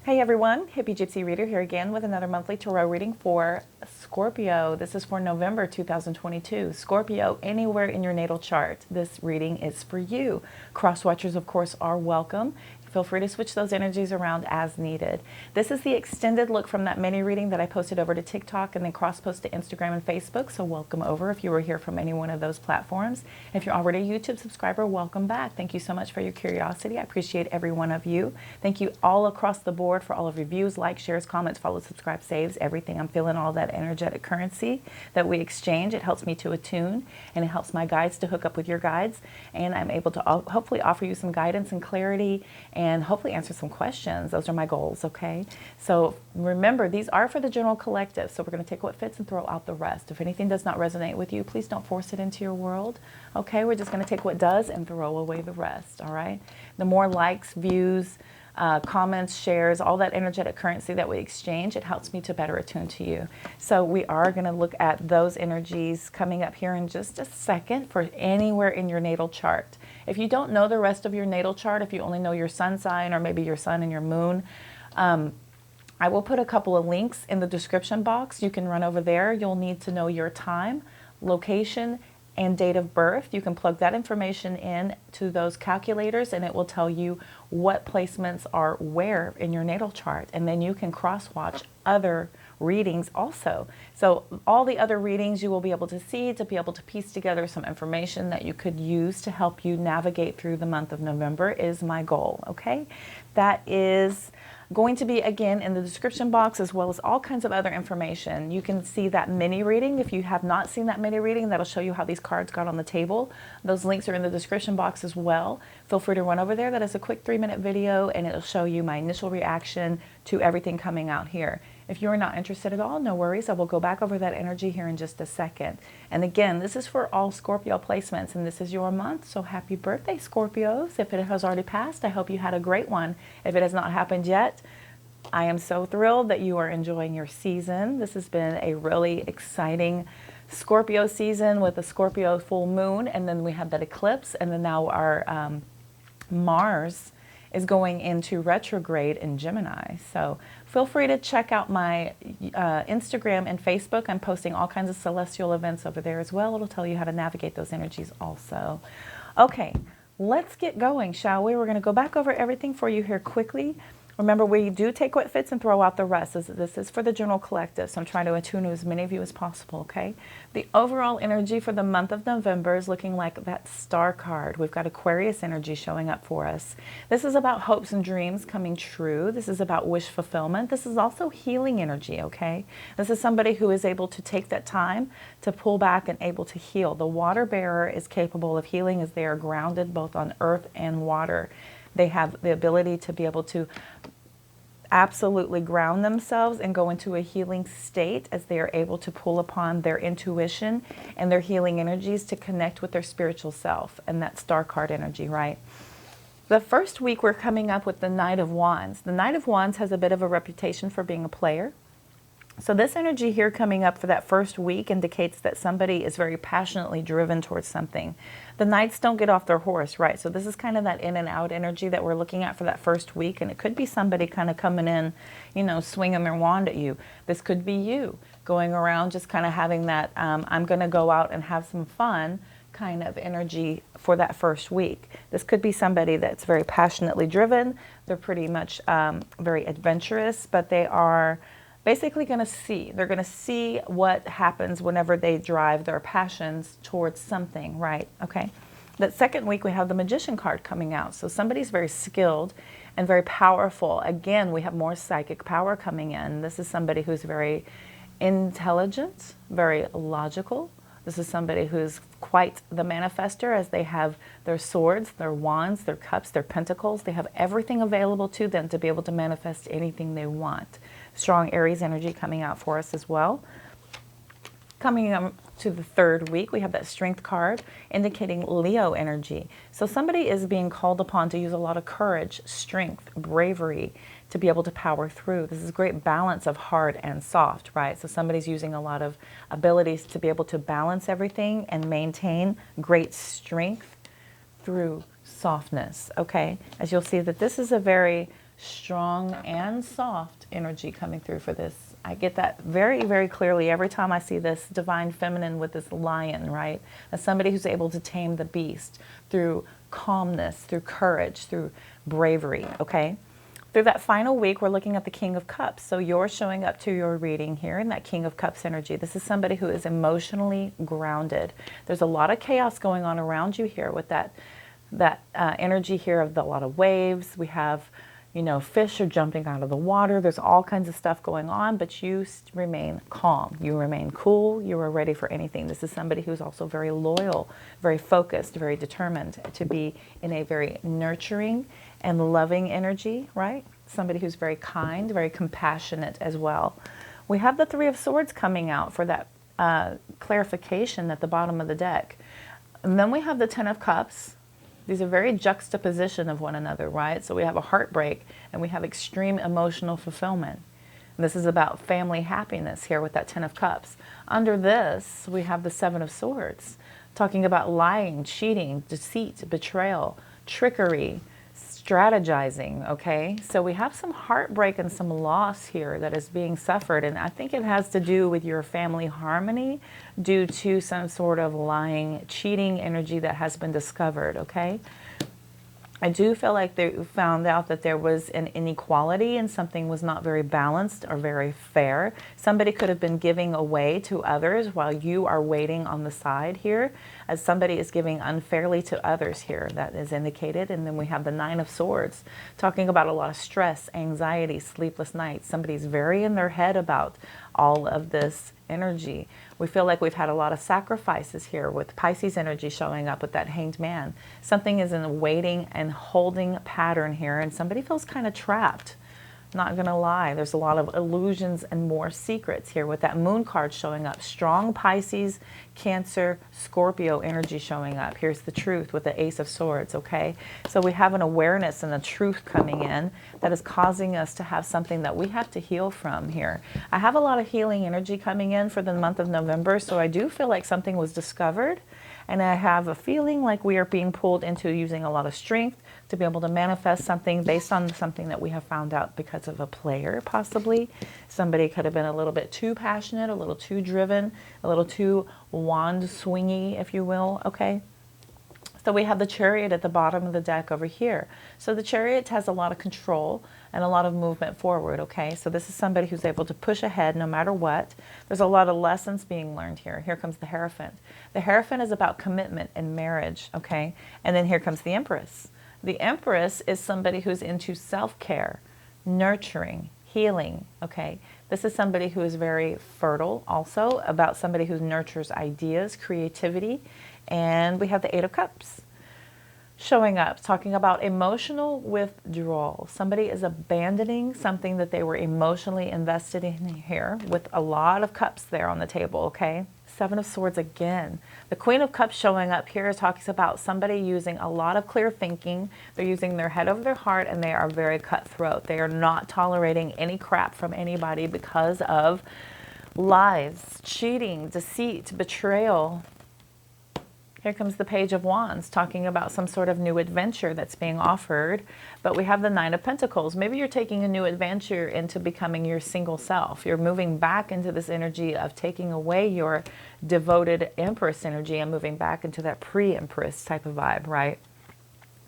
Hey everyone, Hippie Gypsy Reader here again with another monthly tarot reading for Scorpio. This is for November 2022. Scorpio, anywhere in your natal chart, this reading is for you. Cross watchers, of course, are welcome. Feel free to switch those energies around as needed. This is the extended look from that mini reading that I posted over to TikTok and then cross-post to Instagram and Facebook. So welcome over if you were here from any one of those platforms. If you're already a YouTube subscriber, welcome back. Thank you so much for your curiosity. I appreciate every one of you. Thank you all across the board for all of your views, likes, shares, comments, follows, subscribe, saves, everything. I'm feeling all that energetic currency that we exchange. It helps me to attune and it helps my guides to hook up with your guides. And I'm able to hopefully offer you some guidance and clarity and hopefully answer some questions. Those are my goals, okay? So remember, these are for the general collective. So we're going to take what fits and throw out the rest. If anything does not resonate with you, please don't force it into your world, okay? We're just going to take what does and throw away the rest, all right? The more likes, views, comments, shares, all that energetic currency that we exchange, it helps me to better attune to you. So we are going to look at those energies coming up here in just a second for anywhere in your natal chart. If you don't know the rest of your natal chart, if you only know your sun sign or maybe your sun and your moon, I will put a couple of links in the description box. You can run over there. You'll need to know your time, location, and date of birth. You can plug that information in to those calculators and it will tell you what placements are where in your natal chart. And then you can cross-watch other readings also. So all the other readings you will be able to see to be able to piece together some information that you could use to help you navigate through the month of November is my goal, okay? That is going to be again in the description box as well as all kinds of other information. You can see that mini reading. If you have not seen that mini reading, that'll show you how these cards got on the table. Those links are in the description box as well. Feel free to run over there. That is a quick 3-minute video and it'll show you my initial reaction to everything coming out here. If you're not interested at all, no worries. I will go back over that energy here in just a second. And again, this is for all Scorpio placements and this is your month. So happy birthday, Scorpios. If it has already passed, I hope you had a great one. If it has not happened yet, I am so thrilled that you are enjoying your season. This has been a really exciting Scorpio season with a Scorpio full moon. And then we had that eclipse and then now our Mars is going into retrograde in Gemini. So feel free to check out my Instagram and Facebook. I'm posting all kinds of celestial events over there as well. It'll tell you how to navigate those energies also. Okay, let's get going, shall we? We're going to go back over everything for you here quickly. Remember, we do take what fits and throw out the rest. This is for the general collective, so I'm trying to attune to as many of you as possible, okay? The overall energy for the month of November is looking like that star card. We've got Aquarius energy showing up for us. This is about hopes and dreams coming true. This is about wish fulfillment. This is also healing energy, okay? This is somebody who is able to take that time to pull back and able to heal. The water bearer is capable of healing as they are grounded both on earth and water. They have the ability to be able to absolutely ground themselves and go into a healing state as they are able to pull upon their intuition and their healing energies to connect with their spiritual self and that star card energy, right? The first week we're coming up with the Knight of Wands. The Knight of Wands has a bit of a reputation for being a player. So this energy here coming up for that first week indicates that somebody is very passionately driven towards something. The Knights don't get off their horse, right? So this is kind of that in and out energy that we're looking at for that first week. And it could be somebody kind of coming in, you know, swinging their wand at you. This could be you going around just kind of having that I'm going to go out and have some fun kind of energy for that first week. This could be somebody that's very passionately driven. They're pretty much very adventurous, but they are basically going to see. They're going to see what happens whenever they drive their passions towards something, right? Okay. That second week, we have the Magician card coming out. So somebody's very skilled and very powerful. Again, we have more psychic power coming in. This is somebody who's very intelligent, very logical. This is somebody who's quite the manifester as they have their swords, their wands, their cups, their pentacles. They have everything available to them to be able to manifest anything they want. Strong Aries energy coming out for us as well. Coming up to the third week, we have that Strength card indicating Leo energy. So somebody is being called upon to use a lot of courage, strength, bravery to be able to power through. This is a great balance of hard and soft, right? So somebody's using a lot of abilities to be able to balance everything and maintain great strength through softness, okay? As you'll see that this is a very strong and soft energy coming through for this. I get that very, very clearly every time I see this divine feminine with this lion, right? As somebody who's able to tame the beast through calmness, through courage, through bravery, okay? Through that final week, we're looking at the King of Cups. So you're showing up to your reading here in that King of Cups energy. This is somebody who is emotionally grounded. There's a lot of chaos going on around you here with that energy here of a lot of waves. We have, you know, fish are jumping out of the water. There's all kinds of stuff going on, but you remain calm. You remain cool. You are ready for anything. This is somebody who's also very loyal, very focused, very determined to be in a very nurturing and loving energy, right? Somebody who's very kind, very compassionate as well. We have the Three of Swords coming out for that clarification at the bottom of the deck. And then we have the Ten of Cups. These are very juxtaposition of one another, right? So we have a heartbreak and we have extreme emotional fulfillment. And this is about family happiness here with that Ten of Cups. Under this, we have the Seven of Swords, talking about lying, cheating, deceit, betrayal, trickery, strategizing, okay? So we have some heartbreak and some loss here that is being suffered, and I think it has to do with your family harmony due to some sort of lying, cheating energy that has been discovered, okay? I do feel like they found out that there was an inequality and something was not very balanced or very fair. Somebody could have been giving away to others while you are waiting on the side here, as somebody is giving unfairly to others here. That is indicated. And then we have the Nine of Swords, talking about a lot of stress, anxiety, sleepless nights. Somebody's very in their head about all of this energy. We feel like we've had a lot of sacrifices here with Pisces energy showing up with that Hanged Man. Something is in a waiting and holding pattern here, and somebody feels kind of trapped. Not gonna lie, there's a lot of illusions and more secrets here with that Moon card showing up. Strong Pisces, Cancer, Scorpio energy showing up. Here's the Truth with the Ace of Swords, okay? So we have an awareness and a truth coming in that is causing us to have something that we have to heal from here. I have a lot of healing energy coming in for the month of November, so I do feel like something was discovered, and I have a feeling like we are being pulled into using a lot of strength to be able to manifest something based on something that we have found out because of a player, possibly. Somebody could have been a little bit too passionate, a little too driven, a little too wand swingy, if you will, okay? So we have the Chariot at the bottom of the deck over here. So the Chariot has a lot of control and a lot of movement forward, okay? So this is somebody who's able to push ahead no matter what. There's a lot of lessons being learned here. Here comes the Hierophant. The Hierophant is about commitment and marriage, okay? And then here comes the Empress. The Empress is somebody who's into self-care, nurturing, healing, okay? This is somebody who is very fertile also, about somebody who nurtures ideas, creativity. And we have the Eight of Cups showing up, talking about emotional withdrawal. Somebody is abandoning something that they were emotionally invested in here with a lot of cups there on the table, okay? Seven of Swords again. The Queen of Cups showing up here talks about somebody using a lot of clear thinking. They're using their head over their heart, and they are very cutthroat. They are not tolerating any crap from anybody because of lies, cheating, deceit, betrayal. Here comes the Page of Wands, talking about some sort of new adventure that's being offered. But we have the Nine of Pentacles. Maybe you're taking a new adventure into becoming your single self. You're moving back into this energy of taking away your devoted Empress energy and moving back into that pre-Empress type of vibe, right?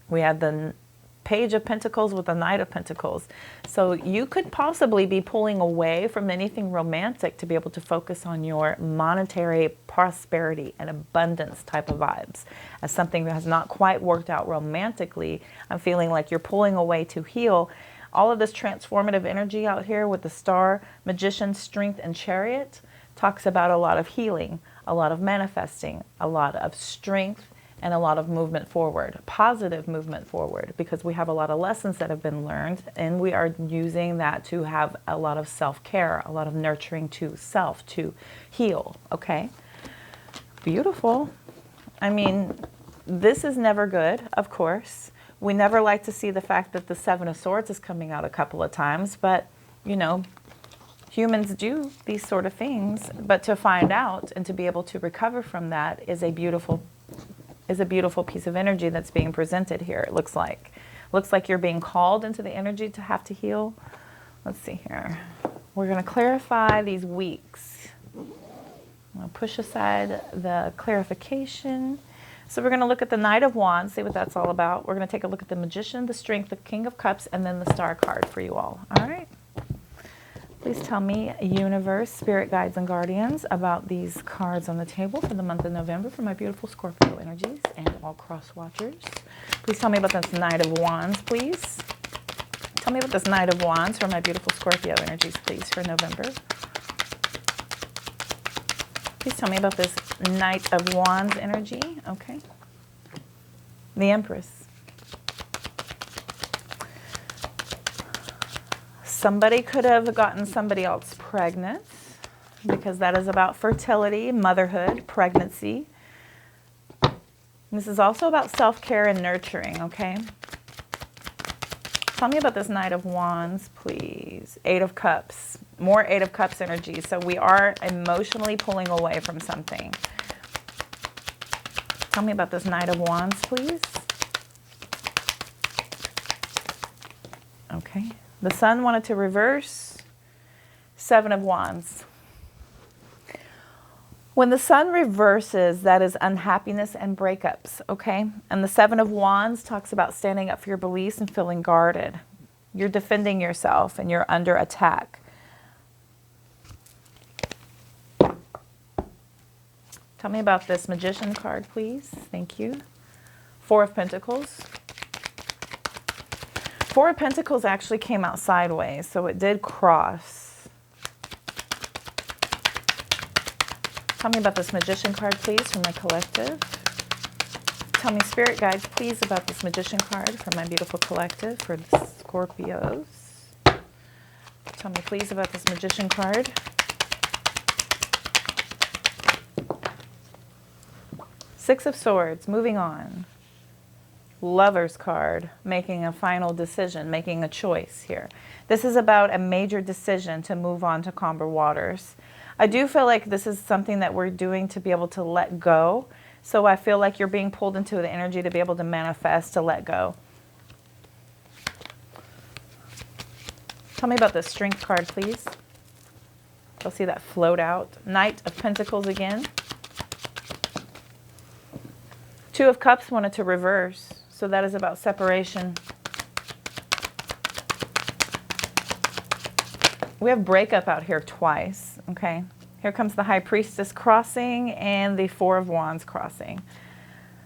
We have the Page of Pentacles with the Knight of Pentacles. So you could possibly be pulling away from anything romantic to be able to focus on your monetary prosperity and abundance type of vibes. As something that has not quite worked out romantically, I'm feeling like you're pulling away to heal. All of this transformative energy out here with the Star, Magician, Strength, and Chariot talks about a lot of healing, a lot of manifesting, a lot of strength, and a lot of movement forward, positive movement forward, because we have a lot of lessons that have been learned, and we are using that to have a lot of self-care, a lot of nurturing to self, to heal, okay? Beautiful. I mean, this is never good, of course. We never like to see the fact that the Seven of Swords is coming out a couple of times, but, you know, humans do these sort of things, but to find out and to be able to recover from that is a beautiful piece of energy that's being presented here, it looks like. Looks like you're being called into the energy to have to heal. Let's see here. We're going to clarify these weeks. I'm going to push aside the clarification. So we're going to look at the Knight of Wands, see what that's all about. We're going to take a look at the Magician, the Strength, the King of Cups, and then the Star card for you all. All right? Please tell me, Universe, Spirit Guides, and Guardians, about these cards on the table for the month of November for my beautiful Scorpio energies and all cross watchers. Please tell me about this Knight of Wands, please. Tell me about this Knight of Wands for my beautiful Scorpio energies, please, for November. Please tell me about this Knight of Wands energy. Okay. The Empress. Somebody could have gotten somebody else pregnant because that is about fertility, motherhood, pregnancy. This is also about self-care and nurturing, okay? Tell me about this Knight of Wands, please. Eight of Cups. More Eight of Cups energy. So we are emotionally pulling away from something. Tell me about this Knight of Wands, please. Okay. The Sun wanted to reverse. Seven of Wands. When the Sun reverses, that is unhappiness and breakups, okay? And the Seven of Wands talks about standing up for your beliefs and feeling guarded. You're defending yourself and you're under attack. Tell me about this Magician card, please. Thank you. Four of Pentacles. Four of Pentacles actually came out sideways, so it did cross. Tell me about this Magician card, please, for my collective. Tell me, Spirit Guides, please, about this Magician card for my beautiful collective, for the Scorpios. Tell me, please, about this Magician card. Six of Swords, moving on. Lover's card, making a final decision, making a choice here. This is about a major decision to move on to calmer waters. I do feel like this is something that we're doing to be able to let go. So I feel like you're being pulled into the energy to be able to manifest, to let go. Tell me about the Strength card, please. You'll see that float out. Knight of Pentacles again. Two of Cups wanted to reverse. So that is about separation. We have breakup out here twice, okay? Here comes the High Priestess crossing and the Four of Wands crossing.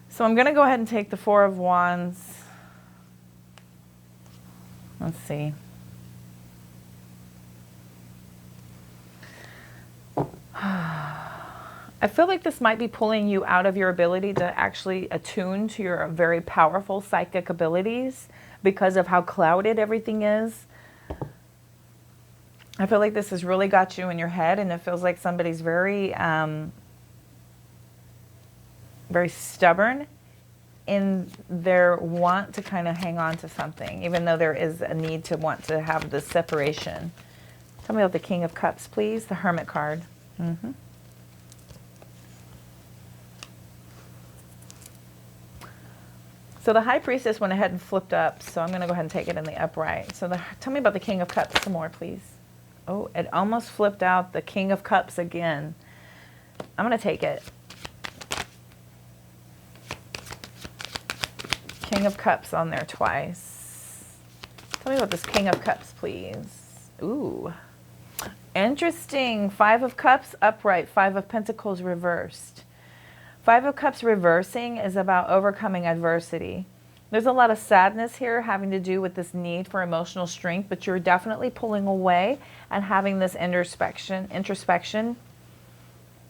So I'm going to go ahead and take the Four of Wands. Let's see. I feel like this might be pulling you out of your ability to actually attune to your very powerful psychic abilities because of how clouded everything is. I feel like this has really got you in your head, and it feels like somebody's very, very stubborn in their want to kind of hang on to something, even though there is a need to want to have this separation. Tell me about the King of Cups, please, the Hermit card. Mm-hmm. So the High Priestess went ahead and flipped up, so I'm going to go ahead and take it in the upright. So tell me about the King of Cups some more, please. Oh, it almost flipped out the King of Cups again. I'm going to take it. King of Cups on there twice. Tell me about this King of Cups, please. Ooh. Interesting. Five of Cups upright, Five of Pentacles reversed. Five of Cups reversing is about overcoming adversity. There's a lot of sadness here having to do with this need for emotional strength, but you're definitely pulling away and having this introspection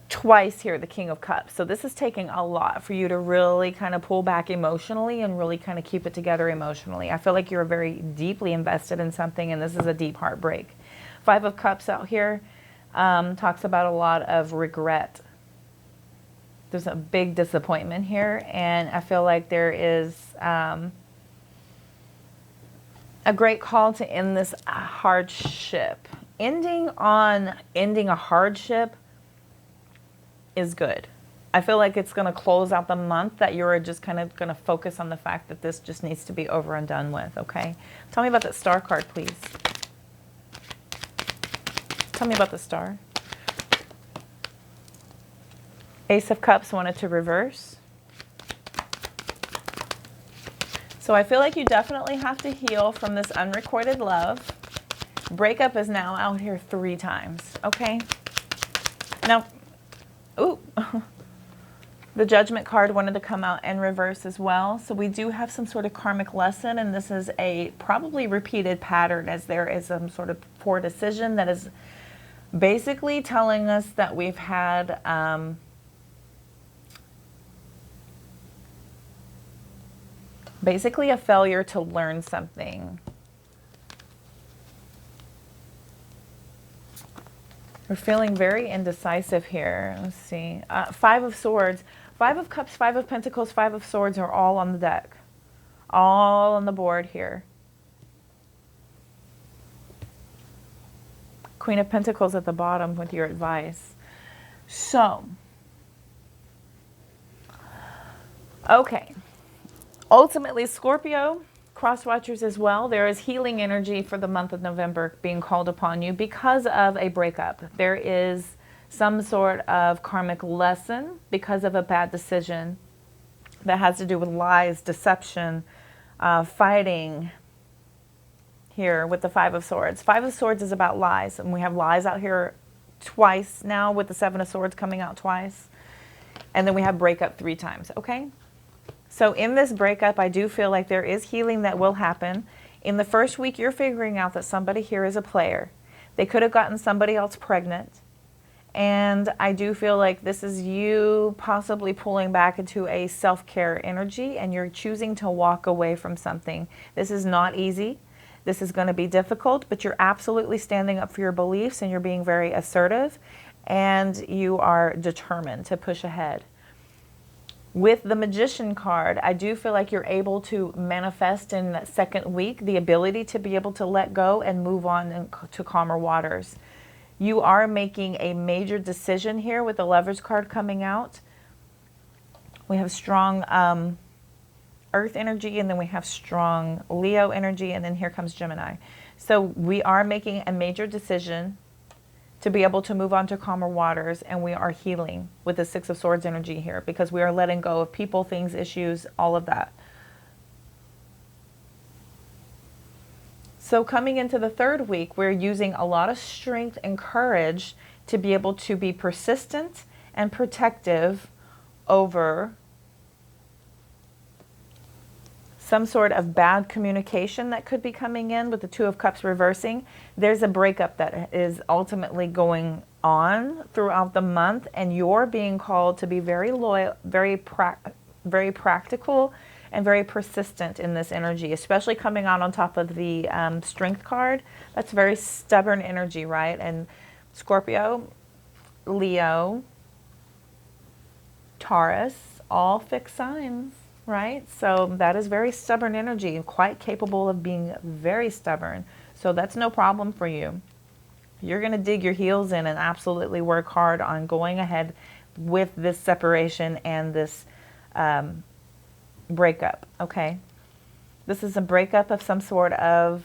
twice here, the King of Cups. So this is taking a lot for you to really kind of pull back emotionally and really kind of keep it together emotionally. I feel like you're very deeply invested in something, and this is a deep heartbreak. Five of Cups out here talks about a lot of regret. There's a big disappointment here, and I feel like there is a great call to end this hardship. Ending a hardship is good. I feel like it's going to close out the month, that you're just kind of going to focus on the fact that this just needs to be over and done with, okay? Tell me about that star card, please. Tell me about the star. Ace of Cups wanted to reverse. So I feel like you definitely have to heal from this unrequited love. Breakup is now out here 3 times, okay? Now, ooh, the Judgment card wanted to come out in reverse as well. So we do have some sort of karmic lesson, and this is a probably repeated pattern, as there is some sort of poor decision that is basically telling us that we've had basically a failure to learn something. We're feeling very indecisive here. Let's see. 5 of Swords. 5 of Cups, 5 of Pentacles, 5 of Swords are all on the deck. All on the board here. Queen of Pentacles at the bottom with your advice. So, okay. Ultimately, Scorpio, cross watchers as well, there is healing energy for the month of November being called upon you because of a breakup. There is some sort of karmic lesson because of a bad decision that has to do with lies, deception, fighting. Here with the 5 of Swords. 5 of Swords is about lies, and we have lies out here twice now with the 7 of Swords coming out twice. And then we have breakup 3 times, okay? So in this breakup, I do feel like there is healing that will happen. In the first week, you're figuring out that somebody here is a player. They could have gotten somebody else pregnant. And I do feel like this is you possibly pulling back into a self-care energy, and you're choosing to walk away from something. This is not easy. This is going to be difficult, but you're absolutely standing up for your beliefs, and you're being very assertive, and you are determined to push ahead. With the Magician card, I do feel like you're able to manifest in that second week the ability to be able to let go and move on to calmer waters. You are making a major decision here with the Lovers card coming out. We have strong Earth energy, and then we have strong Leo energy, and then here comes Gemini. So we are making a major decision to be able to move on to calmer waters, and we are healing with the 6 of Swords energy here because we are letting go of people, things, issues, all of that. So coming into the third week, we're using a lot of strength and courage to be able to be persistent and protective over some sort of bad communication that could be coming in with the 2 of Cups reversing. There's a breakup that is ultimately going on throughout the month, and you're being called to be very loyal, very practical, and very persistent in this energy, especially coming out on top of the Strength card. That's very stubborn energy, right? And Scorpio, Leo, Taurus, all fixed signs. Right? So that is very stubborn energy and quite capable of being very stubborn. So that's no problem for you. You're going to dig your heels in and absolutely work hard on going ahead with this separation and this breakup. Okay? This is a breakup of some sort of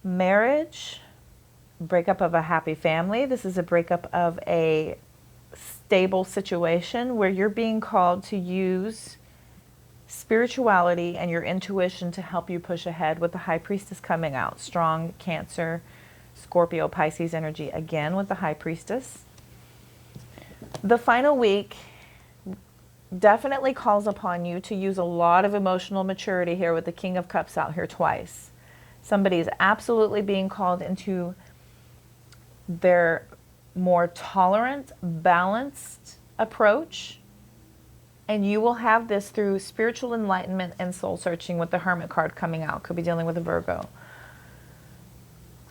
marriage, breakup of a happy family. This is a breakup of a stable situation where you're being called to use spirituality and your intuition to help you push ahead with the High Priestess coming out. Strong Cancer, Scorpio, Pisces energy again with the High Priestess. The final week definitely calls upon you to use a lot of emotional maturity here with the King of Cups out here twice. Somebody is absolutely being called into their more tolerant, balanced approach. And you will have this through spiritual enlightenment and soul searching with the Hermit card coming out. Could be dealing with a Virgo.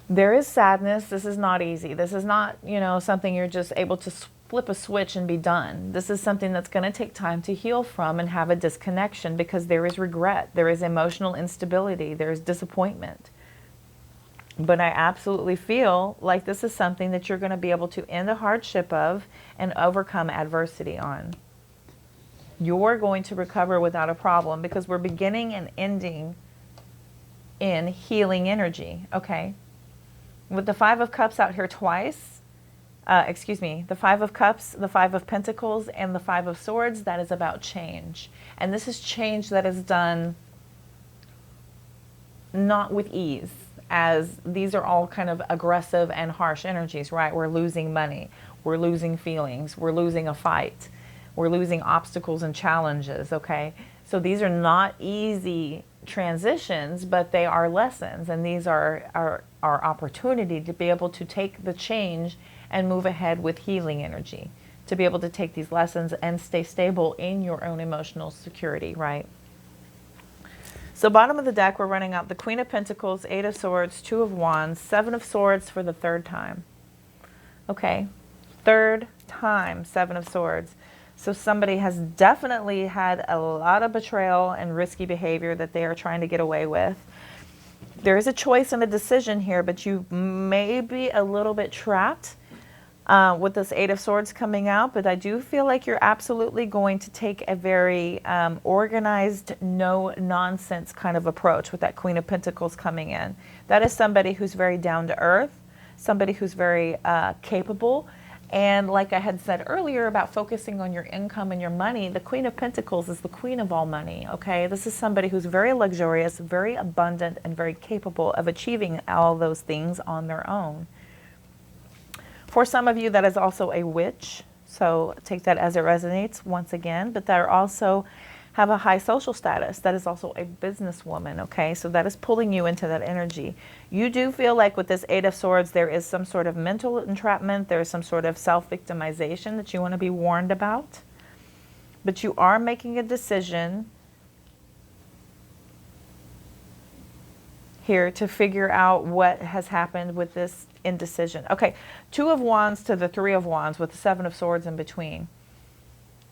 There is sadness. This is not easy. This is not, something you're just able to flip a switch and be done. This is something that's going to take time to heal from and have a disconnection because there is regret. There is emotional instability. There is disappointment. But I absolutely feel like this is something that you're going to be able to end a hardship of and overcome adversity on. You're going to recover without a problem because we're beginning and ending in healing energy, okay? With the Five of Cups out here twice, the Five of Cups, the Five of Pentacles, and the Five of Swords, that is about change. And this is change that is done not with ease, as these are all kind of aggressive and harsh energies, right? We're losing money, we're losing feelings, we're losing a fight, we're losing obstacles and challenges, okay? So these are not easy transitions, but they are lessons, and these are our opportunity to be able to take the change and move ahead with healing energy, to be able to take these lessons and stay stable in your own emotional security, right? So bottom of the deck, we're running out the Queen of Pentacles, Eight of Swords, Two of Wands, Seven of Swords for the third time. Okay, third time, Seven of Swords. So somebody has definitely had a lot of betrayal and risky behavior that they are trying to get away with. There is a choice and a decision here, but you may be a little bit trapped with this Eight of Swords coming out. But I do feel like you're absolutely going to take a very organized, no-nonsense kind of approach with that Queen of Pentacles coming in. That is somebody who's very down to earth, somebody who's very capable. And like I had said earlier about focusing on your income and your money, the Queen of Pentacles is the queen of all money, okay? This is somebody who's very luxurious, very abundant, and very capable of achieving all those things on their own. For some of you, that is also a witch, so take that as it resonates once again, but they're also have a high social status. That is also a businesswoman, okay? So that is pulling you into that energy. You do feel like with this Eight of Swords, there is some sort of mental entrapment. There is some sort of self-victimization that you want to be warned about. But you are making a decision here to figure out what has happened with this indecision. Okay, Two of Wands to the Three of Wands with the Seven of Swords in between.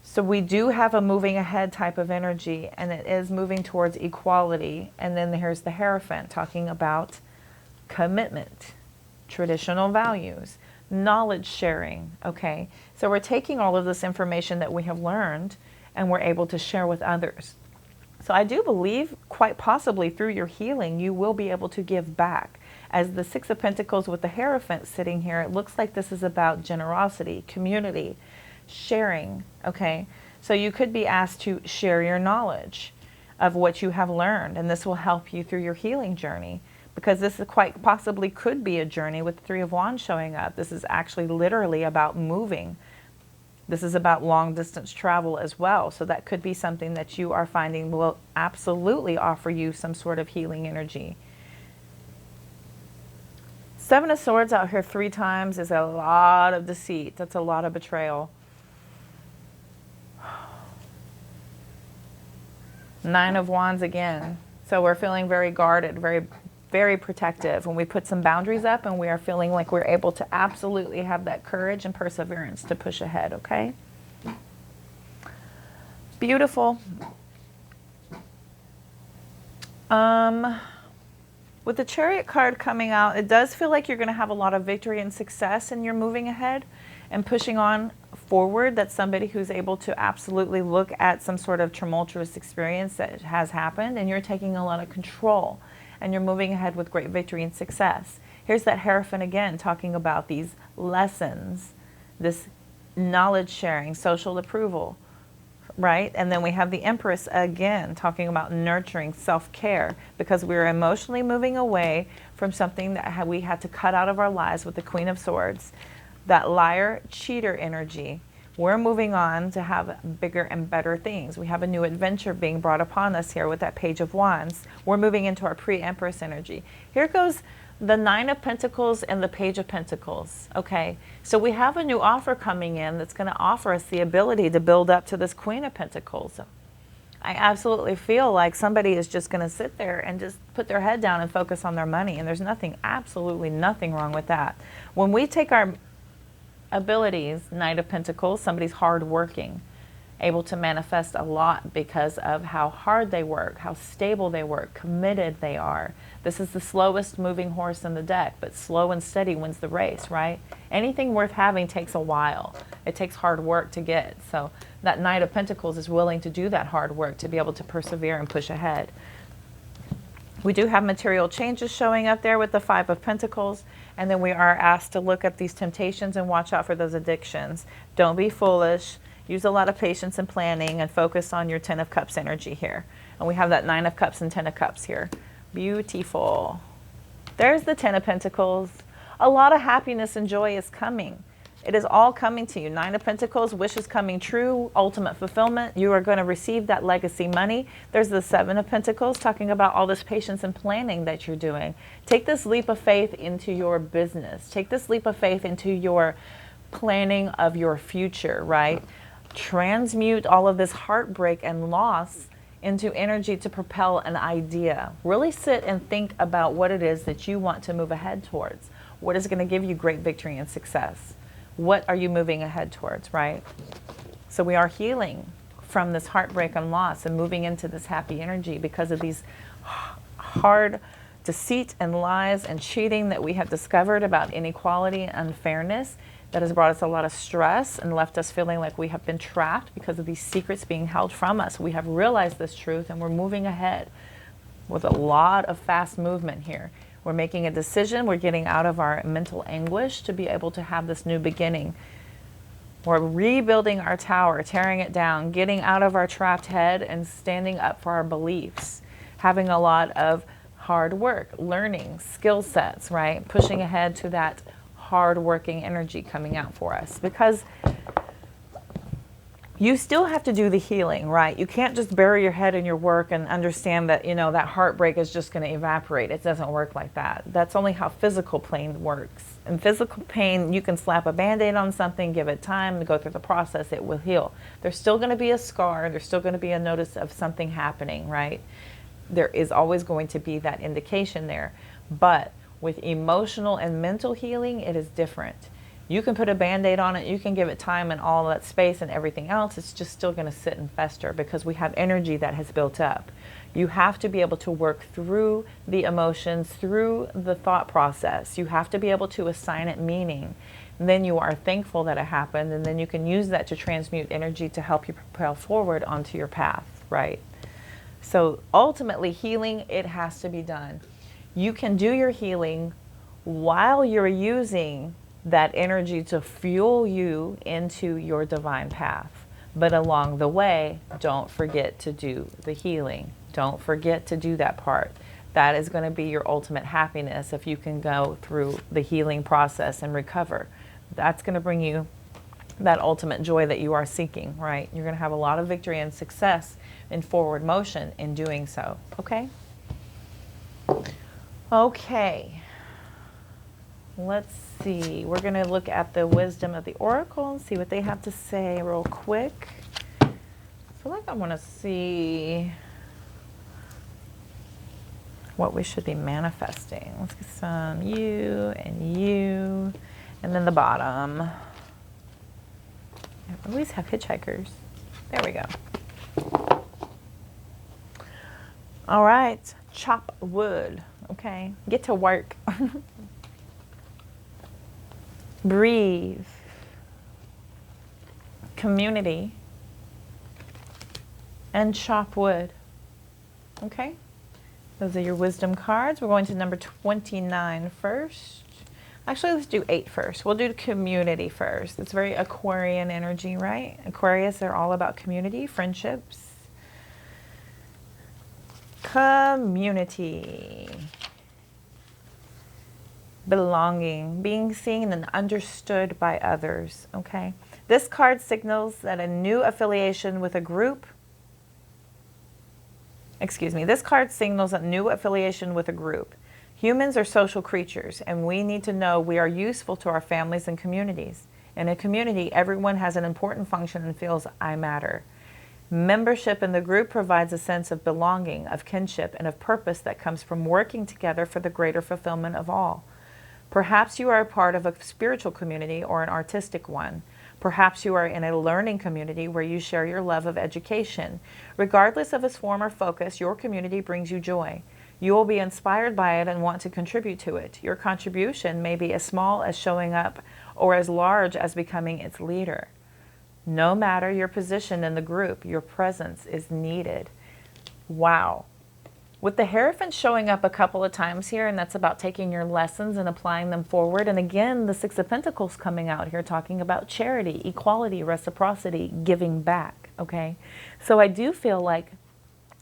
So we do have a moving ahead type of energy, and it is moving towards equality. And then here's the Hierophant talking about commitment, traditional values, knowledge sharing, okay? So we're taking all of this information that we have learned and we're able to share with others. So I do believe quite possibly through your healing, you will be able to give back. As the Six of Pentacles with the Hierophant sitting here, it looks like this is about generosity, community, sharing, okay? So you could be asked to share your knowledge of what you have learned, and this will help you through your healing journey, because this is quite possibly could be a journey with the Three of Wands showing up. This is actually literally about moving. This is about long distance travel as well. So that could be something that you are finding will absolutely offer you some sort of healing energy. Seven of Swords out here 3 times is a lot of deceit. That's a lot of betrayal. Nine of Wands again. So we're feeling very guarded, very, very protective. When we put some boundaries up and we are feeling like we're able to absolutely have that courage and perseverance to push ahead, okay? Beautiful. With the Chariot card coming out, it does feel like you're going to have a lot of victory and success and you're moving ahead and pushing on forward. That's somebody who's able to absolutely look at some sort of tumultuous experience that has happened, and you're taking a lot of control and you're moving ahead with great victory and success. Here's that Hierophant again talking about these lessons, this knowledge sharing, social approval, right? And then we have the Empress again talking about nurturing, self-care, because we're emotionally moving away from something that we had to cut out of our lives with the Queen of Swords. That liar, cheater energy. We're moving on to have bigger and better things. We have a new adventure being brought upon us here with that Page of Wands. We're moving into our pre-Empress energy. Here goes the Nine of Pentacles and the Page of Pentacles. Okay, so we have a new offer coming in that's going to offer us the ability to build up to this Queen of Pentacles. I absolutely feel like somebody is just going to sit there and just put their head down and focus on their money. And there's nothing, absolutely nothing wrong with that. When we take our abilities, Knight of Pentacles, somebody's hardworking. able to manifest a lot because of how hard they work, how stable they work, committed they are. This is the slowest moving horse in the deck, but slow and steady wins the race, right? Anything worth having takes a while. It takes hard work to get. So that Knight of Pentacles is willing to do that hard work to be able to persevere and push ahead. We do have material changes showing up there with the Five of Pentacles, and then we are asked to look at these temptations and watch out for those addictions. Don't be foolish. Use a lot of patience and planning and focus on your Ten of Cups energy here. And we have that Nine of Cups and Ten of Cups here. Beautiful. There's the Ten of Pentacles. A lot of happiness and joy is coming. It is all coming to you. Nine of Pentacles, wishes coming true, ultimate fulfillment. You are going to receive that legacy money. There's the Seven of Pentacles, talking about all this patience and planning that you're doing. Take this leap of faith into your business. Take this leap of faith into your planning of your future, right? Transmute all of this heartbreak and loss into energy to propel an idea. Really sit and think about what it is that you want to move ahead towards. What is going to give you great victory and success? What are you moving ahead towards, right? So we are healing from this heartbreak and loss and moving into this happy energy because of these hard deceit and lies and cheating that we have discovered about inequality and unfairness that has brought us a lot of stress and left us feeling like we have been trapped because of these secrets being held from us. We have realized this truth and we're moving ahead with a lot of fast movement here. We're making a decision. We're getting out of our mental anguish to be able to have this new beginning. We're rebuilding our tower, tearing it down, getting out of our trapped head and standing up for our beliefs, having a lot of hard work, learning, skill sets, right? Pushing ahead to that hard-working energy coming out for us, because you still have to do the healing, right? You can't just bury your head in your work and understand that, you know, that heartbreak is just going to evaporate. It doesn't work like that. That's only how physical pain works. In physical pain, you can slap a Band-Aid on something, give it time to go through the process, it will heal. There's still going to be a scar. There's still going to be a notice of something happening, right? There is always going to be that indication there. But with emotional and mental healing, it is different. You can put a Band-Aid on it, you can give it time and all that space and everything else, it's just still going to sit and fester because we have energy that has built up. You have to be able to work through the emotions, through the thought process. You have to be able to assign it meaning. And then you are thankful that it happened, and then you can use that to transmute energy to help you propel forward onto your path, right? So ultimately, healing, it has to be done. You can do your healing while you're using that energy to fuel you into your divine path. But along the way, don't forget to do the healing. Don't forget to do that part. That is going to be your ultimate happiness if you can go through the healing process and recover. That's going to bring you that ultimate joy that you are seeking, right? You're going to have a lot of victory and success in forward motion in doing so, okay? Okay. Let's see. We're going to look at the wisdom of the oracle and see what they have to say real quick. I feel like I want to see what we should be manifesting. Let's get some you, and then the bottom. I always have hitchhikers. There we go. All right. Chop wood. Okay. Get to work. Breathe. Community. And chop wood. Okay? Those are your wisdom cards. We're going to number 29 first. Actually, let's do 8 first. We'll do community first. It's very Aquarian energy, right? Aquarius, they're all about community, friendships. Community. Belonging, being seen and understood by others, okay? This card signals that a new affiliation with a group, this card signals a new affiliation with a group. Humans are social creatures, and we need to know we are useful to our families and communities. In a community, everyone has an important function and feels I matter. Membership in the group provides a sense of belonging, of kinship, and of purpose that comes from working together for the greater fulfillment of all. Perhaps you are a part of a spiritual community or an artistic one. Perhaps you are in a learning community where you share your love of education. Regardless of its form or focus, your community brings you joy. You will be inspired by it and want to contribute to it. Your contribution may be as small as showing up or as large as becoming its leader. No matter your position in the group, your presence is needed. Wow. With the Hierophant showing up a couple of times here, and that's about taking your lessons and applying them forward. And again, the Six of Pentacles coming out here talking about charity, equality, reciprocity, giving back, okay? So I do feel like,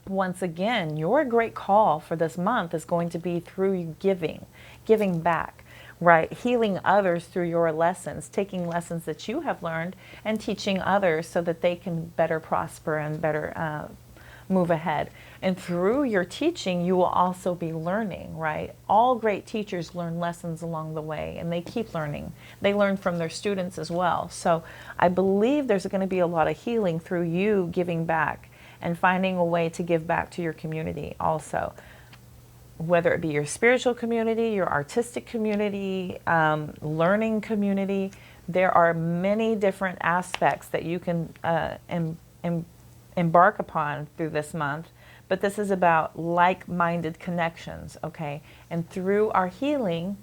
once again, your great call for this month is going to be through giving back, right? Healing others through your lessons, taking lessons that you have learned and teaching others so that they can better prosper and better move ahead. And through your teaching, you will also be learning, right? All great teachers learn lessons along the way, and they keep learning. They learn from their students as well. So I believe there's going to be a lot of healing through you giving back and finding a way to give back to your community also. Whether it be your spiritual community, your artistic community, learning community, there are many different aspects that you can embark upon through this month. But this is about like-minded connections, okay? And through our healing,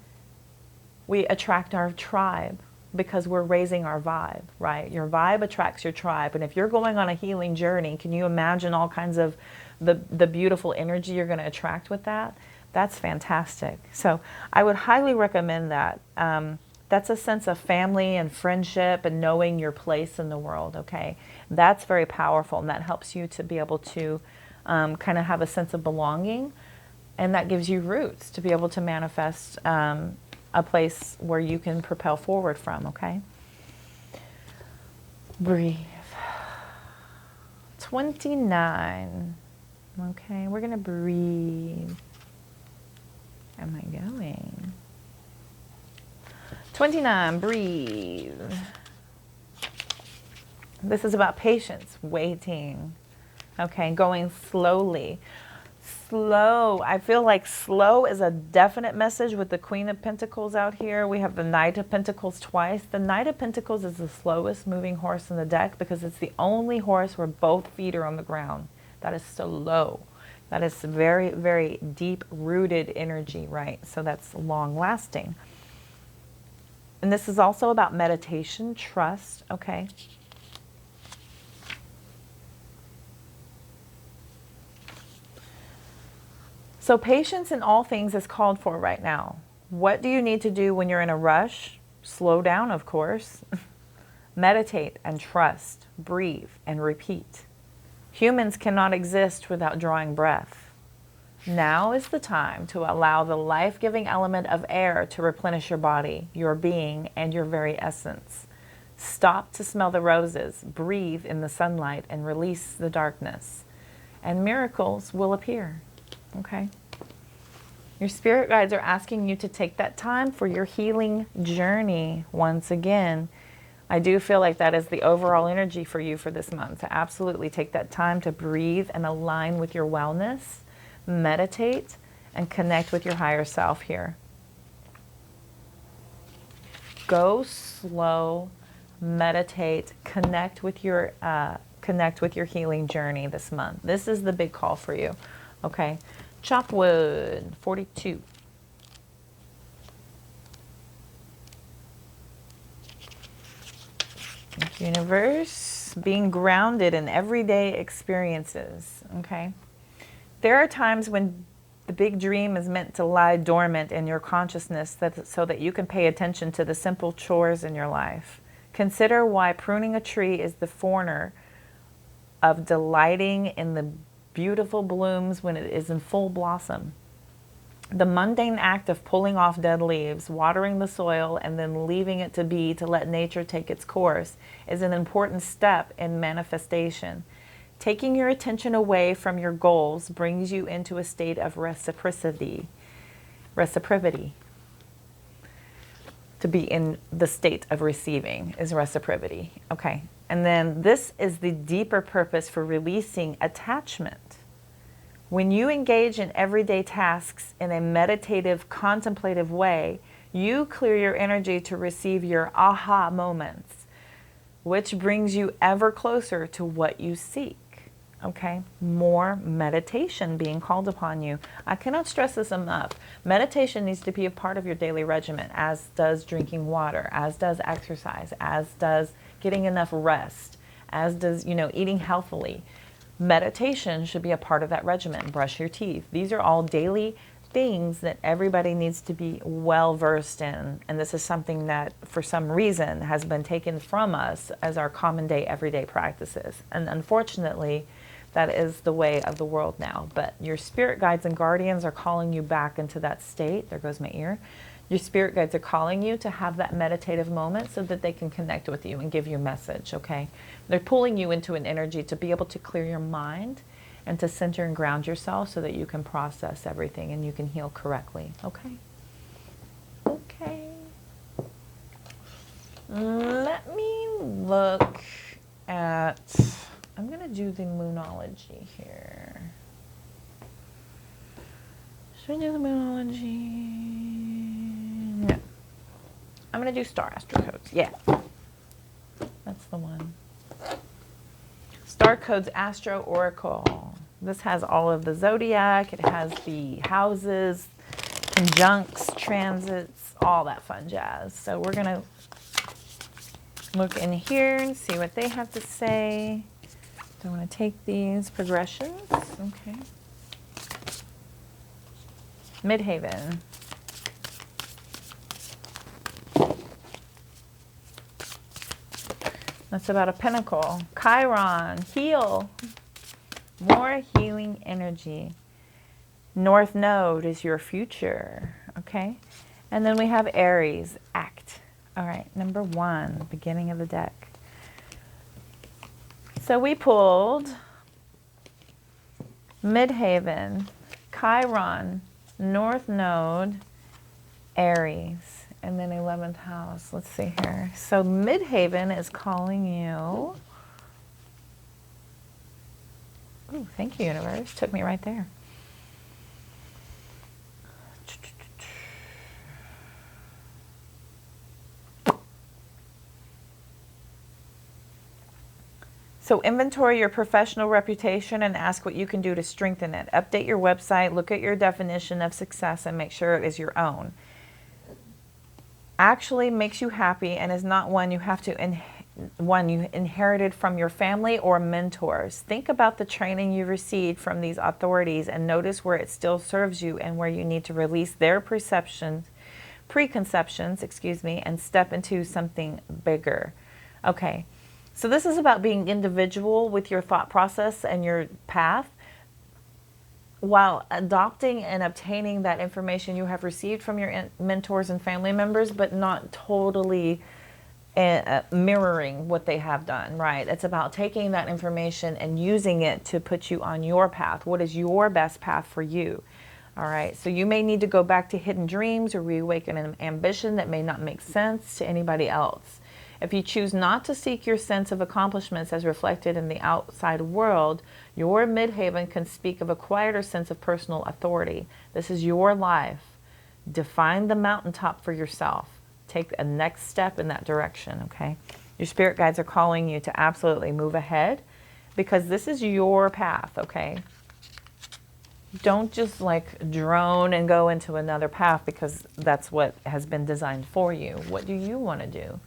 we attract our tribe because we're raising our vibe, right? Your vibe attracts your tribe. And if you're going on a healing journey, can you imagine all kinds of the beautiful energy you're going to attract with that? That's fantastic. So I would highly recommend that. That's a sense of family and friendship and knowing your place in the world, okay? That's very powerful, and that helps you to be able to kind of have a sense of belonging, and that gives you roots to be able to manifest a place where you can propel forward from, okay? Breathe. 29. Okay, we're going to breathe. Am I going? 29, breathe. This is about patience, waiting. Okay, going slowly. Slow. I feel like slow is a definite message with the Queen of Pentacles out here. We have the Knight of Pentacles twice. The Knight of Pentacles is the slowest moving horse in the deck because it's the only horse where both feet are on the ground. That is so low. That is very, very deep-rooted energy, right? So that's long-lasting. And this is also about meditation, trust, okay? So patience in all things is called for right now. What do you need to do when you're in a rush? Slow down, of course. Meditate and trust. Breathe and repeat. Humans cannot exist without drawing breath. Now is the time to allow the life-giving element of air to replenish your body, your being, and your very essence. Stop to smell the roses, breathe in the sunlight, and release the darkness. And miracles will appear. Okay? Your spirit guides are asking you to take that time for your healing journey once again. I do feel like that is the overall energy for you for this month, to absolutely take that time to breathe and align with your wellness, meditate, and connect with your higher self here. Go slow, meditate, connect with your healing journey this month. This is the big call for you. Okay, chop wood, 42. Universe, being grounded in everyday experiences, okay? There are times when the big dream is meant to lie dormant in your consciousness so that you can pay attention to the simple chores in your life. Consider why pruning a tree is the forerunner of delighting in the beautiful blooms when it is in full blossom. The mundane act of pulling off dead leaves, watering the soil, and then leaving it to be to let nature take its course is an important step in manifestation. Taking your attention away from your goals brings you into a state of reciprocity. To be in the state of receiving is reciprocity. Okay. And then this is the deeper purpose for releasing attachment. When you engage in everyday tasks in a meditative, contemplative way, you clear your energy to receive your aha moments. which brings you ever closer to what you seek. Okay, more meditation being called upon you. I cannot stress this enough. Meditation needs to be a part of your daily regimen, as does drinking water, as does exercise, as does getting enough rest, as does, eating healthily. Meditation should be a part of that regimen. Brush your teeth. These are all daily things that everybody needs to be well versed in. And this is something that, for some reason, has been taken from us as our common day, everyday practices. And unfortunately, that is the way of the world now. But your spirit guides and guardians are calling you back into that state. There goes my ear. Your spirit guides are calling you to have that meditative moment so that they can connect with you and give you a message, okay? They're pulling you into an energy to be able to clear your mind and to center and ground yourself so that you can process everything and you can heal correctly, okay? Okay. Let me look at... I'm going to do the Moonology here. Should we do the Moonology? No. I'm going to do Star Astro Codes. Yeah. That's the one. Star Codes Astro Oracle. This has all of the zodiac. It has the houses, conjuncts, transits, all that fun jazz. So we're going to look in here and see what they have to say. So I want to take these progressions. Okay. Midhaven. That's about a pentacle. Chiron. Heal. More healing energy. North Node is your future. Okay. And then we have Aries. Act. All right. Number 1. Beginning of the deck. So we pulled Midhaven, Chiron, North Node, Aries, and then 11th house. Let's see here. So Midhaven is calling you. Ooh, thank you, universe. Took me right there. So inventory your professional reputation and ask what you can do to strengthen it. Update your website, look at your definition of success and make sure it is your own. Actually makes you happy and is not one you have to you inherited from your family or mentors. Think about the training you received from these authorities and notice where it still serves you and where you need to release their preconceptions, and step into something bigger. Okay. So this is about being individual with your thought process and your path while adopting and obtaining that information you have received from your mentors and family members, but not totally mirroring what they have done, right? It's about taking that information and using it to put you on your path. What is your best path for you? All right, so you may need to go back to hidden dreams or reawaken an ambition that may not make sense to anybody else. If you choose not to seek your sense of accomplishments as reflected in the outside world, your midhaven can speak of a quieter sense of personal authority. This is your life. Define the mountaintop for yourself. Take a next step in that direction, okay? Your spirit guides are calling you to absolutely move ahead because this is your path, okay? Don't just like drone and go into another path because that's what has been designed for you. What do you want to do?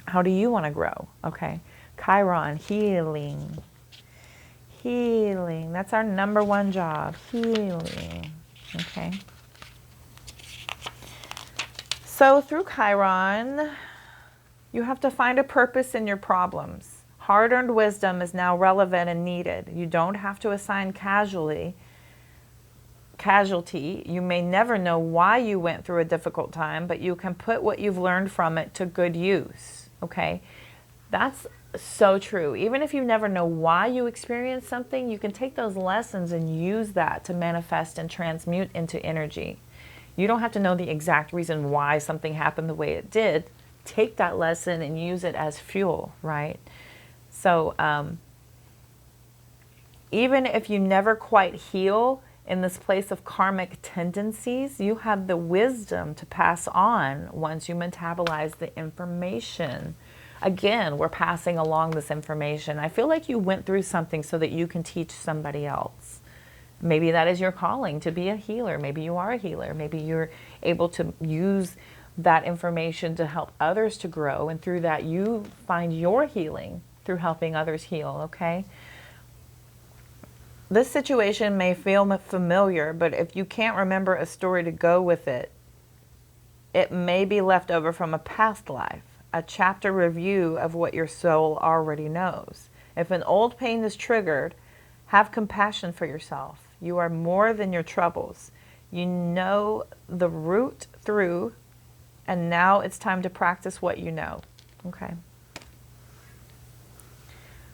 How do you want to grow? Okay. Chiron, healing. Healing. That's our number one job. Healing. Okay. So through Chiron, you have to find a purpose in your problems. Hard-earned wisdom is now relevant and needed. You don't have to assign casualty. You may never know why you went through a difficult time, but you can put what you've learned from it to good use. Okay, that's so true. Even if you never know why you experienced something, you can take those lessons and use that to manifest and transmute into energy. You don't have to know the exact reason why something happened the way it did. Take that lesson and use it as fuel, right? So even if you never quite heal in this place of karmic tendencies, you have the wisdom to pass on once you metabolize the information. Again, we're passing along this information. I feel like you went through something so that you can teach somebody else. Maybe that is your calling, to be a healer. Maybe you are a healer. Maybe you're able to use that information to help others to grow. And through that, you find your healing through helping others heal, okay? This situation may feel familiar, but if you can't remember a story to go with it, it may be left over from a past life, a chapter review of what your soul already knows. If an old pain is triggered, have compassion for yourself. You are more than your troubles. You know the route through, and now it's time to practice what you know. Okay.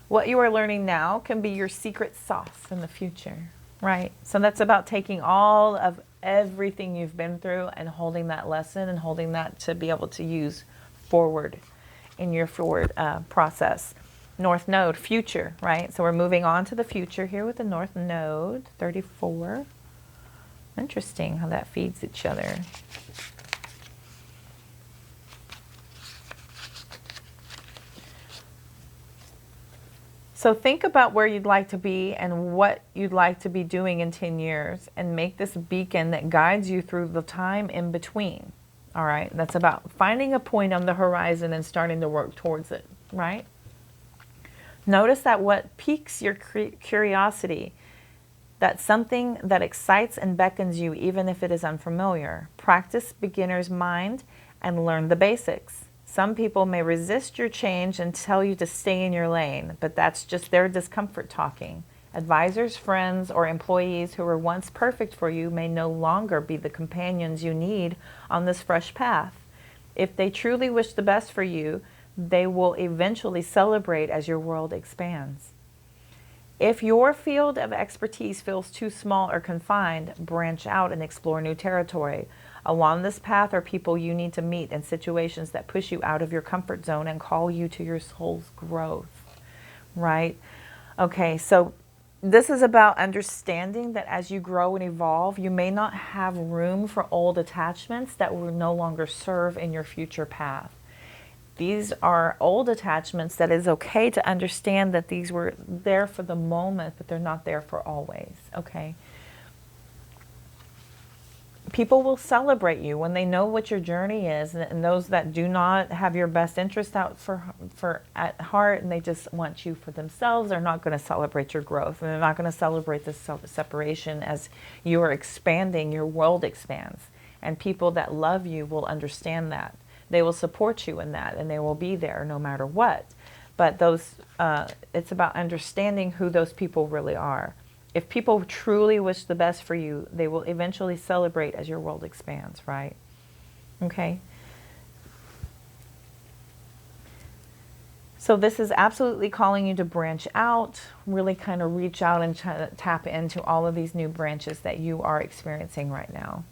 What you are learning now can be your secret sauce in the future, right? So that's about taking all of everything you've been through and holding that lesson and holding that to be able to use forward in your forward process. North Node, future, right? So we're moving on to the future here with the North Node, 34. Interesting how that feeds each other. So think about where you'd like to be and what you'd like to be doing in 10 years and make this beacon that guides you through the time in between. All right, that's about finding a point on the horizon and starting to work towards it, right? Notice that what piques your curiosity, that's something that excites and beckons you even if it is unfamiliar. Practice beginner's mind and learn the basics. Some people may resist your change and tell you to stay in your lane, but that's just their discomfort talking. Advisors, friends, or employees who were once perfect for you may no longer be the companions you need on this fresh path. If they truly wish the best for you, they will eventually celebrate as your world expands. If your field of expertise feels too small or confined, branch out and explore new territory. Along this path are people you need to meet in situations that push you out of your comfort zone and call you to your soul's growth, right? Okay, so this is about understanding that as you grow and evolve, you may not have room for old attachments that will no longer serve in your future path. These are old attachments that is okay to understand that these were there for the moment, but they're not there for always, okay? People will celebrate you when they know what your journey is, and those that do not have your best interest out for at heart and they just want you for themselves are not going to celebrate your growth, and they're not going to celebrate this separation. As you are expanding, your world expands, and people that love you will understand that. They will support you in that, and they will be there no matter what. But those, it's about understanding who those people really are. If people truly wish the best for you, they will eventually celebrate as your world expands, right? Okay? So this is absolutely calling you to branch out, really kind of reach out and tap into all of these new branches that you are experiencing right now.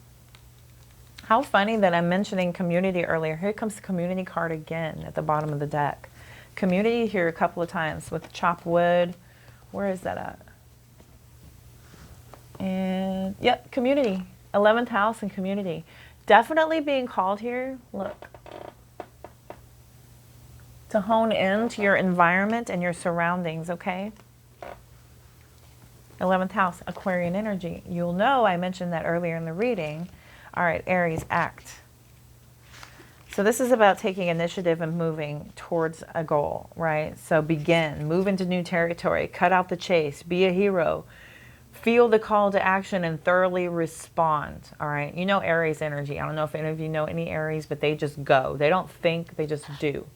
How funny that I'm mentioning community earlier. Here comes the community card again at the bottom of the deck. Community here a couple of times with chop wood. Where is that at? And yep, community, 11th house and community. Definitely being called here, look, to hone into your environment and your surroundings, okay? 11th house, Aquarian energy. You'll know I mentioned that earlier in the reading. All right, Aries, act. So this is about taking initiative and moving towards a goal, right? So begin, move into new territory, cut out the chase, be a hero. Feel the call to action and thoroughly respond, all right? You know Aries energy. I don't know if any of you know any Aries, but they just go. They don't think, they just do.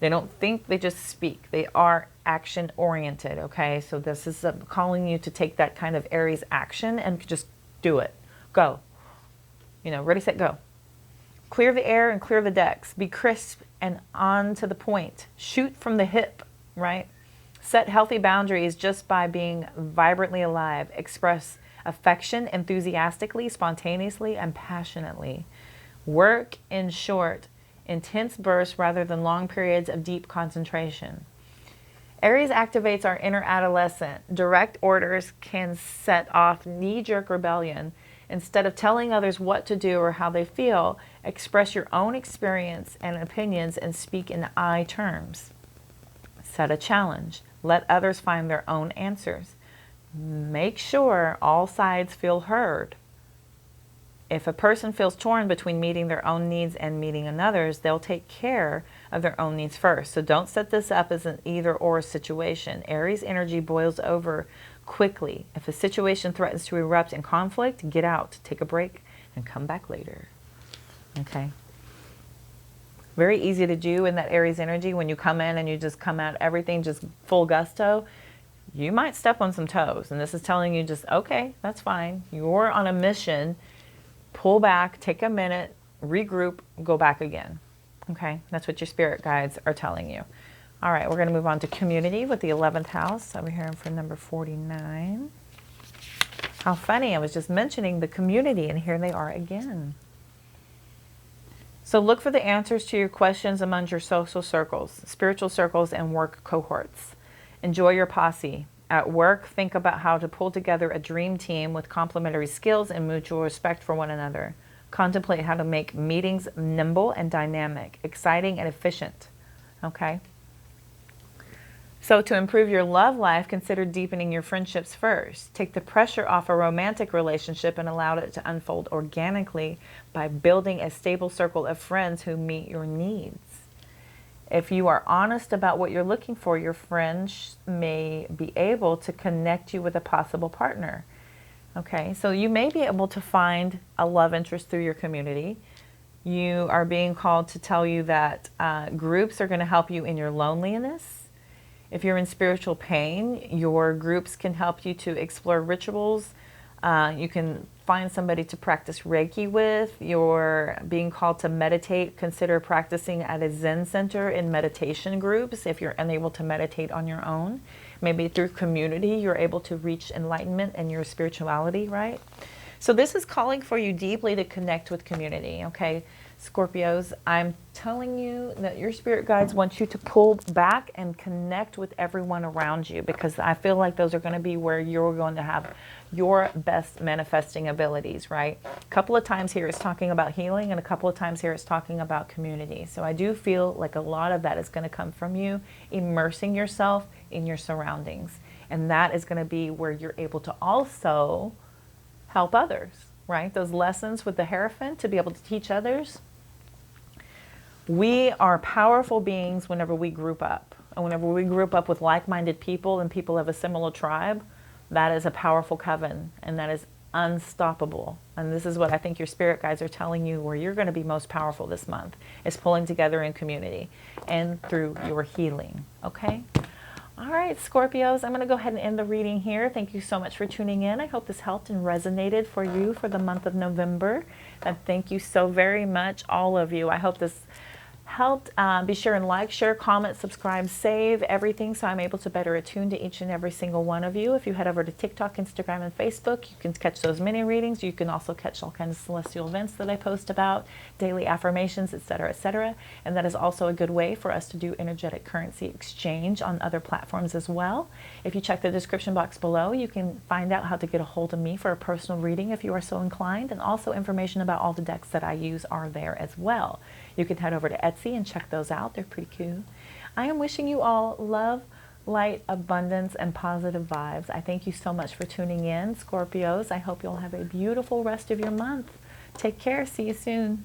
They don't think, they just speak. They are action-oriented, okay? So this is calling you to take that kind of Aries action and just do it. Go. You know, ready, set, go. Clear the air and clear the decks. Be crisp and on to the point. Shoot from the hip, right? Set healthy boundaries just by being vibrantly alive. Express affection enthusiastically, spontaneously, and passionately. Work in short, intense bursts rather than long periods of deep concentration. Aries activates our inner adolescent. Direct orders can set off knee-jerk rebellion. Instead of telling others what to do or how they feel, express your own experience and opinions and speak in I terms. Set a challenge. Let others find their own answers. Make sure all sides feel heard. If a person feels torn between meeting their own needs and meeting another's, they'll take care of their own needs first. So don't set this up as an either-or situation. Aries energy boils over quickly. If a situation threatens to erupt in conflict, get out, take a break, and come back later. Okay? Very easy to do in that Aries energy when you come in and you just come at everything just full gusto. You might step on some toes, and this is telling you just, okay, that's fine. You're on a mission. Pull back, take a minute, regroup, go back again. Okay, that's what your spirit guides are telling you. All right, we're going to move on to community with the 11th house over here for number 49. How funny, I was just mentioning the community, and here they are again. So look for the answers to your questions among your social circles, spiritual circles, and work cohorts. Enjoy your posse. At work, think about how to pull together a dream team with complementary skills and mutual respect for one another. Contemplate how to make meetings nimble and dynamic, exciting and efficient. Okay? So to improve your love life, consider deepening your friendships first. Take the pressure off a romantic relationship and allow it to unfold organically by building a stable circle of friends who meet your needs. If you are honest about what you're looking for, your friends may be able to connect you with a possible partner. Okay, so you may be able to find a love interest through your community. You are being called to tell you that groups are going to help you in your loneliness. If you're in spiritual pain, your groups can help you to explore rituals. You can find somebody to practice Reiki with. You're being called to meditate. Consider practicing at a Zen center in meditation groups if you're unable to meditate on your own. Maybe through community, you're able to reach enlightenment in your spirituality, right? So this is calling for you deeply to connect with community, okay? Scorpios, I'm telling you that your spirit guides want you to pull back and connect with everyone around you, because I feel like those are going to be where you're going to have your best manifesting abilities, right? A couple of times here it's talking about healing, and a couple of times here it's talking about community. So I do feel like a lot of that is going to come from you immersing yourself in your surroundings. And that is going to be where you're able to also help others, right? Those lessons with the Hierophant to be able to teach others. We are powerful beings whenever we group up. And whenever we group up with like-minded people and people of a similar tribe, that is a powerful coven, and that is unstoppable. And this is what I think your spirit guides are telling you where you're going to be most powerful this month, is pulling together in community and through your healing. Okay? All right, Scorpios, I'm going to go ahead and end the reading here. Thank you so much for tuning in. I hope this helped and resonated for you for the month of November. And thank you so very much, all of you. I hope this helped. Be sure and like, share, comment, subscribe, save everything so I'm able to better attune to each and every single one of you. If you head over to TikTok, Instagram, and Facebook, you can catch those mini readings. You can also catch all kinds of celestial events that I post about, daily affirmations, etc., etc. And that is also a good way for us to do energetic currency exchange on other platforms as well. If you check the description box below, you can find out how to get a hold of me for a personal reading if you are so inclined, and also information about all the decks that I use are there as well. You can head over to Etsy and check those out. They're pretty cool. I am wishing you all love, light, abundance, and positive vibes. I thank you so much for tuning in, Scorpios. I hope you'll have a beautiful rest of your month. Take care. See you soon.